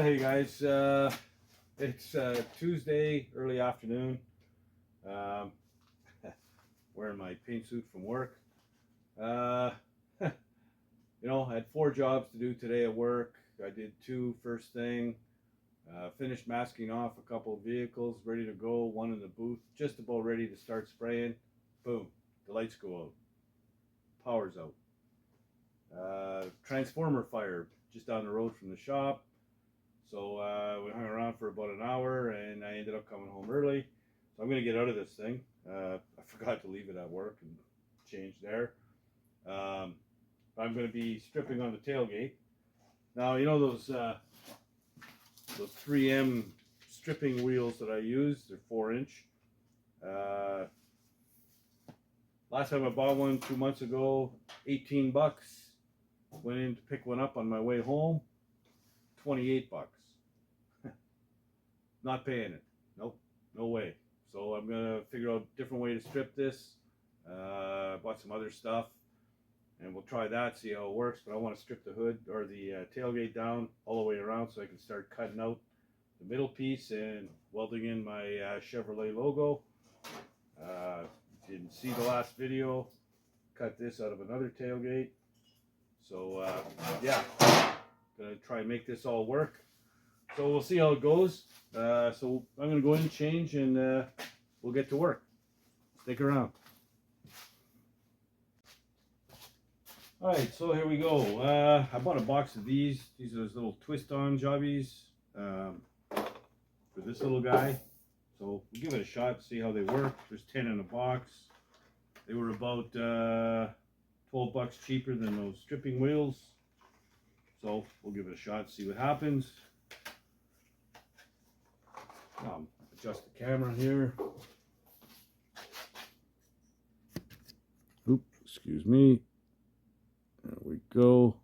Hey guys, it's Tuesday, early afternoon. Um, Wearing my paint suit from work. I had 4 jobs to do today at work. I did 2 first thing. Finished masking off a couple of vehicles, ready to go. One in the booth, just about ready to start spraying. Boom, the lights go out. Power's out. Transformer fire just down the road from the shop. So we hung around for about an hour, and I ended up coming home early. So I'm going to get out of this thing. I forgot to leave it at work and change there. I'm going to be stripping on the tailgate. Now, you know those 3M stripping wheels that I use? They're 4-inch. Last time I bought one 2 months ago, 18 bucks. Went in to pick one up on my way home, 28 bucks. Not paying it. Nope, no way. So I'm gonna figure out a different way to strip this. Bought some other stuff, and we'll try that, see how it works. But I want to strip the hood or the tailgate down all the way around, so I can start cutting out the middle piece and welding in my Chevrolet logo. Didn't see the last video. Cut this out of another tailgate. So yeah, gonna try and make this all work. So we'll see how it goes. So I'm going to go in and change, and we'll get to work. Stick around. Alright, so here we go. I bought a box of these. These are those little twist-on jobbies for this little guy. So we'll give it a shot, see how they work. There's 10 in a box. They were about 12 bucks cheaper than those stripping wheels. So we'll give it a shot, see what happens. Adjust the camera here. Oop, excuse me. There we go.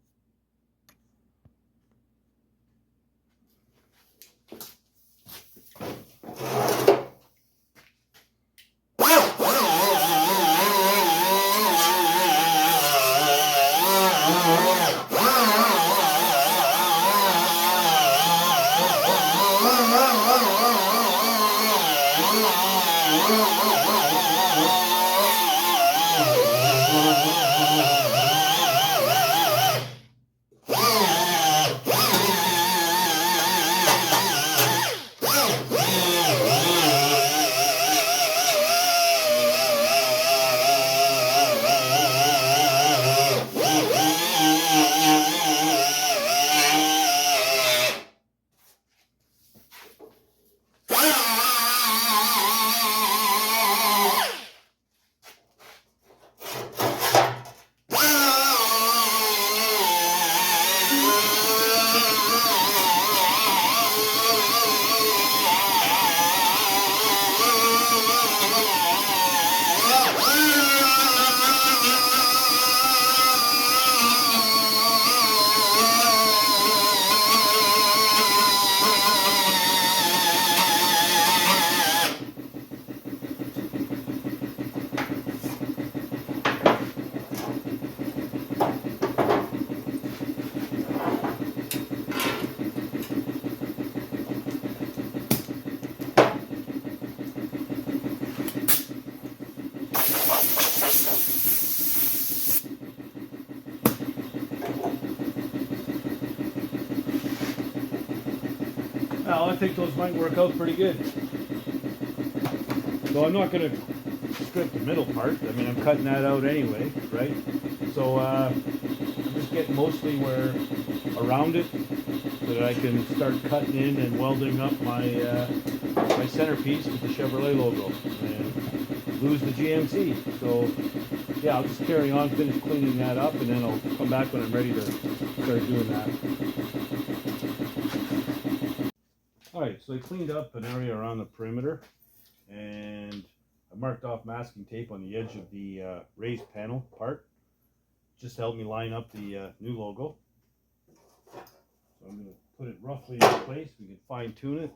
Well, I think those might work out pretty good. So I'm not going to strip the middle part. I mean, I'm cutting that out anyway, right? So I'm just getting mostly where around it so that I can start cutting in and welding up my my centerpiece with the Chevrolet logo and lose the GMC. So yeah, I'll just carry on, finish cleaning that up, and then I'll come back when I'm ready to start doing that. Alright, so I cleaned up an area around the perimeter, and I marked off masking tape on the edge of the raised panel part, just to help me line up the new logo. So I'm going to put it roughly in place. We can fine tune it.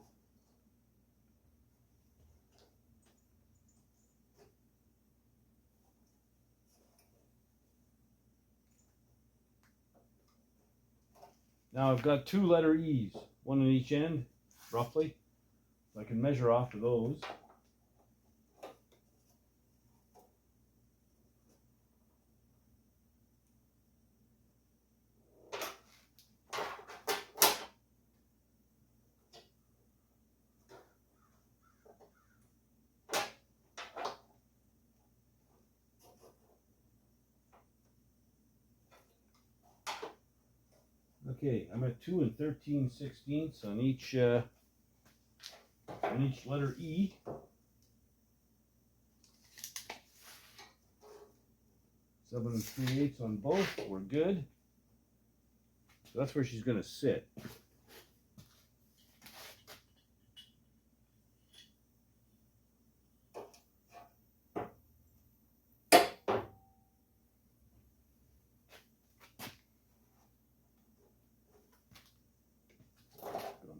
Now I've got 2 letter E's. one on each end, roughly. So I can measure off of those. Okay, I'm at 2 13/16 on each letter E. 7 3/8 on both. We're good. So that's where she's going to sit.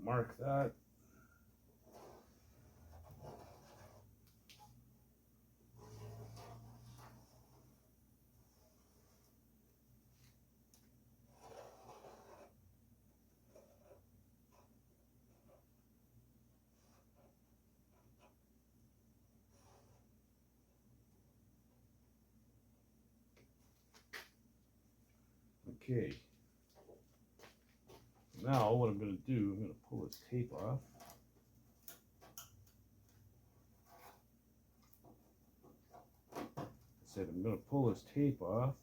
Mark that. Okay. Now what I'm going to do, I'm going to pull this tape off. I said I'm going to pull this tape off.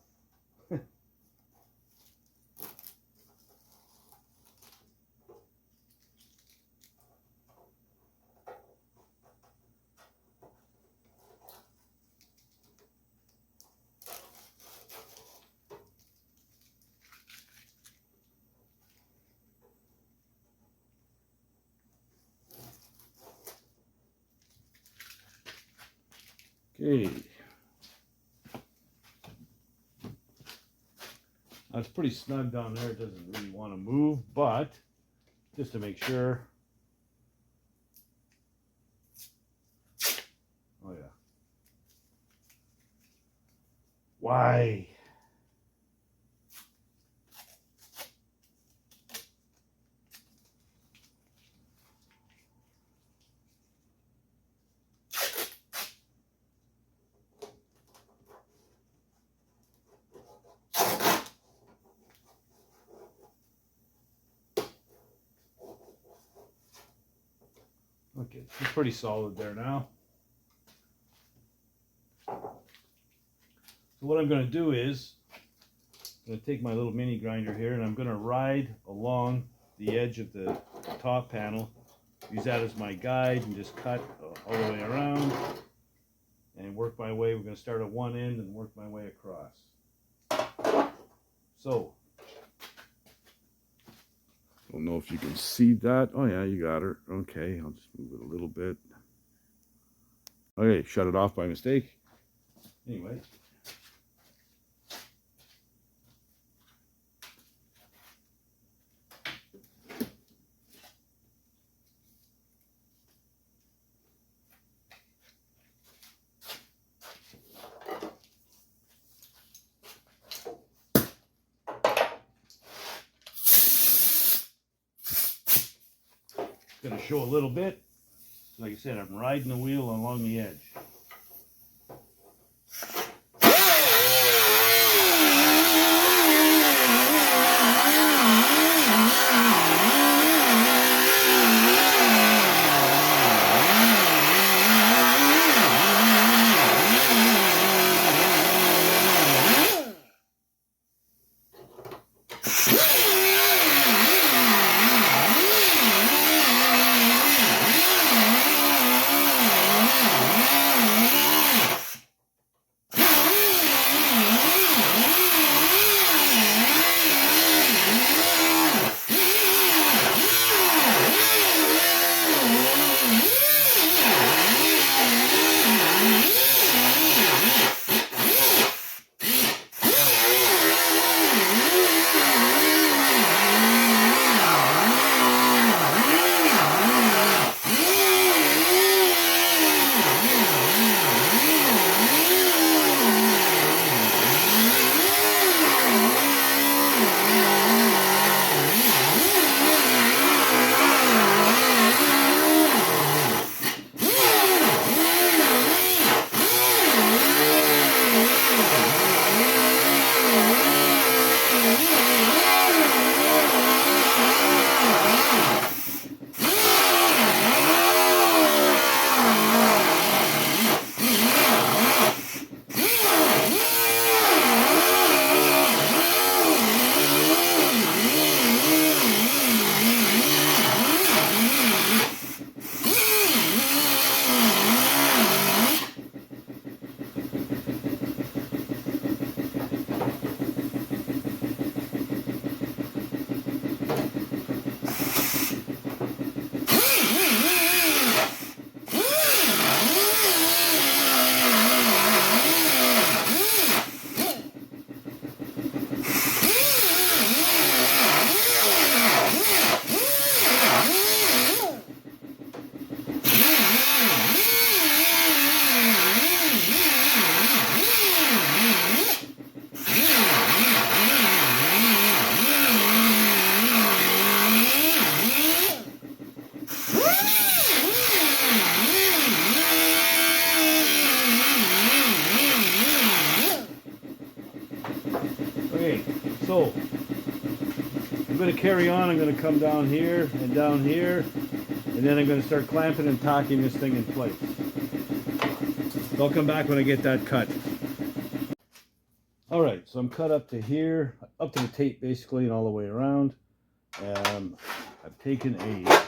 Okay. That's pretty snug down there. It doesn't really want to move, but just to make sure. Oh yeah. Why? Okay, it's pretty solid there now. So what I'm going to do is, I'm going to take my little mini grinder here and I'm going to ride along the edge of the top panel, use that as my guide and just cut all the way around and work my way. We're going to start at one end and work my way across. So, don't know if you can see that. Oh yeah, you got her. Okay, I'll just move it a little bit. Okay, shut it off by mistake. Anyway. Going to show a little bit. Like I said, I'm riding the wheel along the edge. So I'm going to carry on. I'm going to come down here and down here, and then I'm going to start clamping and tacking this thing in place. So I'll come back when I get that cut. All right, so I'm cut up to here, up to the tape basically, and all the way around. I've taken a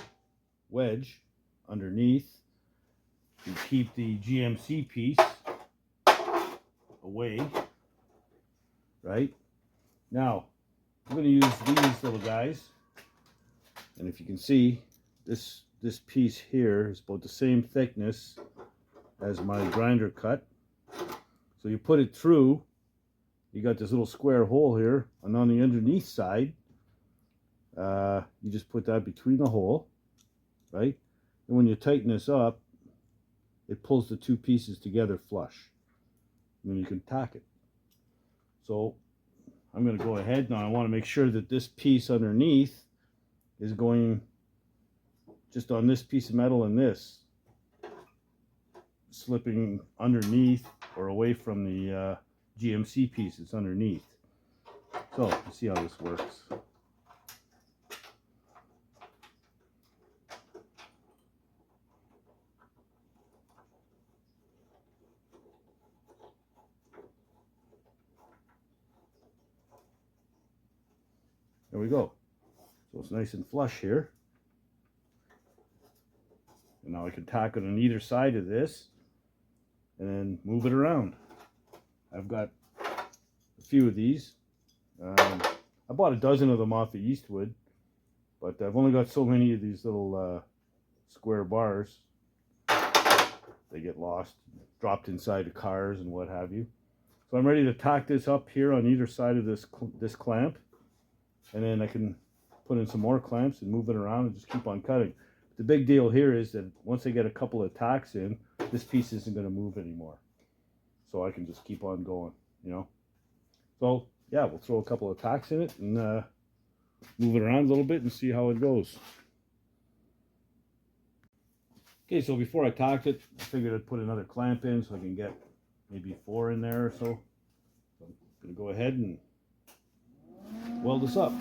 wedge underneath to keep the GMC piece away. Right now, I'm going to use these little guys, and if you can see, this piece here is about the same thickness as my grinder cut. So you put it through. You got this little square hole here, and on the underneath side, you just put that between the hole, right? And when you tighten this up, it pulls the two pieces together flush. And then you can tack it. So I'm going to go ahead now. I want to make sure that this piece underneath is going just on this piece of metal and this, slipping underneath or away from the GMC piece that's underneath. So let's see how this works. There we go. So it's nice and flush here. And now I can tack it on either side of this and then move it around. I've got a few of these. I bought a dozen of them off of Eastwood, but I've only got so many of these little square bars. They get lost, dropped inside of cars and what have you. So I'm ready to tack this up here on either side of this clamp, and then I can put in some more clamps and move it around and just keep on cutting. The big deal here is that once I get a couple of tacks in, this piece isn't going to move anymore. So I can just keep on going, you know. So yeah, we'll throw a couple of tacks in it and move it around a little bit and see how it goes. Okay, so before I tacked it, I figured I'd put another clamp in so I can get maybe 4 in there or so. So I'm going to go ahead and weld this up.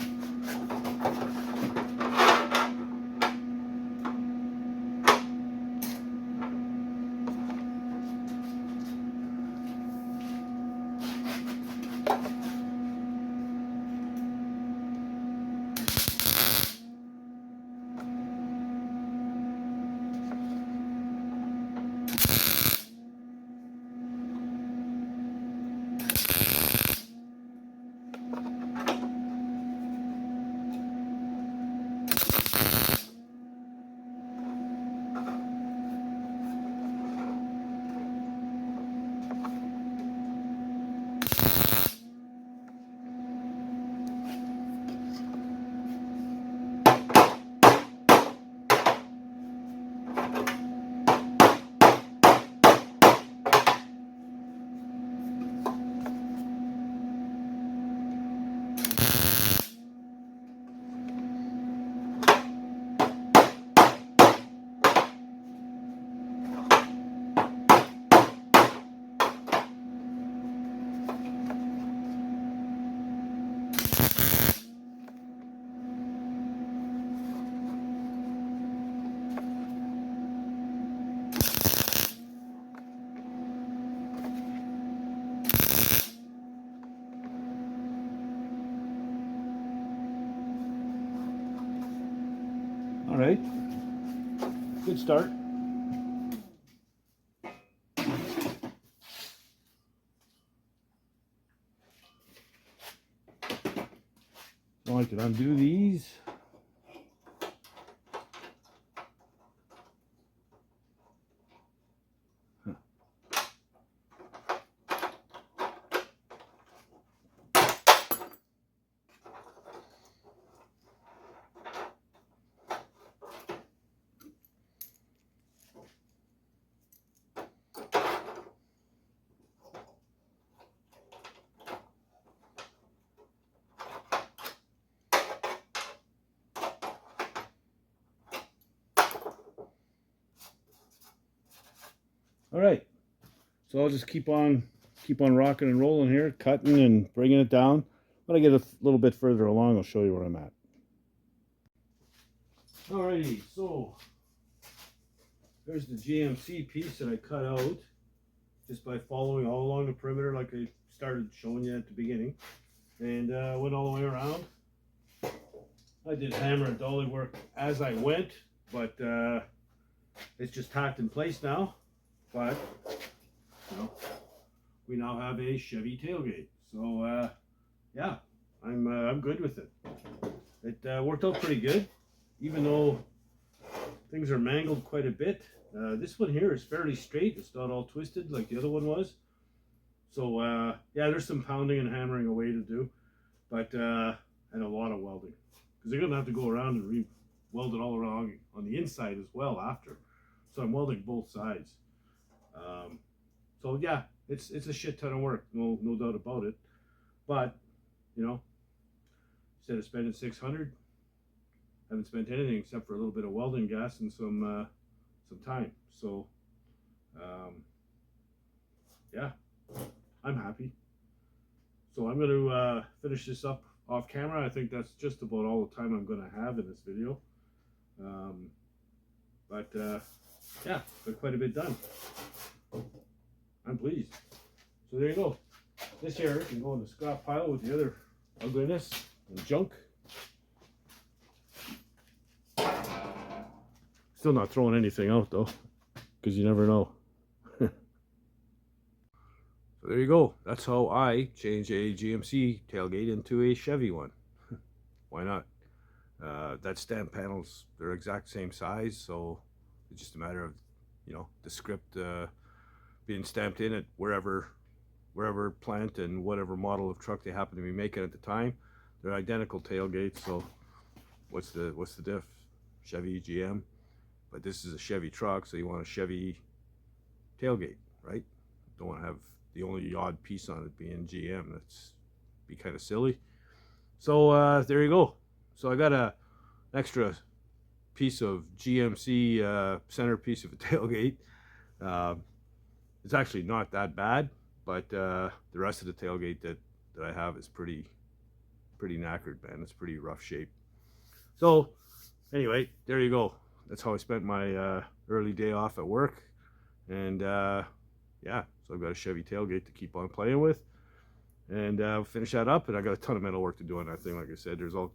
All right, good start. So I can undo these. All right, so I'll just keep on rocking and rolling here, cutting and bringing it down. When I get a little bit further along, I'll show you where I'm at. Alrighty, so there's the GMC piece that I cut out just by following all along the perimeter like I started showing you at the beginning, and went all the way around. I did hammer and dolly work as I went, but it's just tacked in place now. But you know, we now have a Chevy tailgate, so yeah, I'm good with it. It worked out pretty good, even though things are mangled quite a bit. This one here is fairly straight. It's not all twisted like the other one was. So yeah, there's some pounding and hammering away to do, but and a lot of welding, because they're gonna have to go around and re-weld it all around on the inside as well after. So I'm welding both sides. So yeah, it's a shit ton of work, no doubt about it. But you know, instead of spending $600, I haven't spent anything except for a little bit of welding gas and some time. So yeah, I'm happy. So I'm going to finish this up off camera. I think that's just about all the time I'm going to have in this video. But yeah, got quite a bit done. I'm pleased. So there you go. This here can go in the scrap pile with the other ugliness and junk. Still not throwing anything out though, because you never know. So there you go. That's how I change a GMC tailgate into a Chevy one. Why not? That stamp panels, they're exact same size, so it's just a matter of, you know, the script being stamped in at wherever plant and whatever model of truck they happen to be making at the time. They're identical tailgates, so what's the diff? Chevy, GM, but this is a Chevy truck, so you want a Chevy tailgate, right? Don't want to have the only odd piece on it being GM. That's be kind of silly. So there you go. So I got an extra piece of GMC centerpiece of a tailgate. It's actually not that bad, but the rest of the tailgate that I have is pretty knackered, man. It's pretty rough shape. So anyway, there you go. That's how I spent my early day off at work. And yeah, so I've got a Chevy tailgate to keep on playing with, and finish that up. And I got a ton of metal work to do on that thing. Like I said, there's all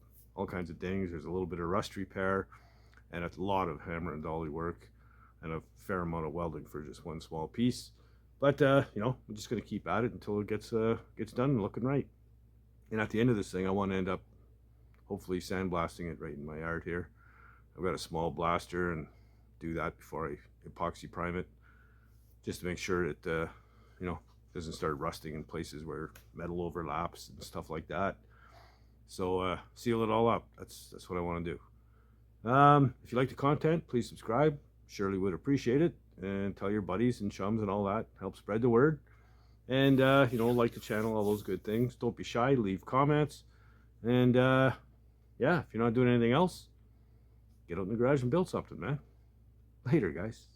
kinds of dings. There's a little bit of rust repair, and a lot of hammer and dolly work, and a fair amount of welding for just one small piece. But you know, I'm just gonna keep at it until it gets done and looking right. And at the end of this thing, I want to end up hopefully sandblasting it right in my yard here. I've got a small blaster, and do that before I epoxy prime it, just to make sure that you know, doesn't start rusting in places where metal overlaps and stuff like that. So seal it all up. That's what I want to do. If you like the content, please subscribe. Surely would appreciate it, and tell your buddies and chums and all that. Help spread the word. And you know, like the channel, all those good things. Don't be shy. Leave comments. And yeah, if you're not doing anything else, get out in the garage and build something, man. Later, guys.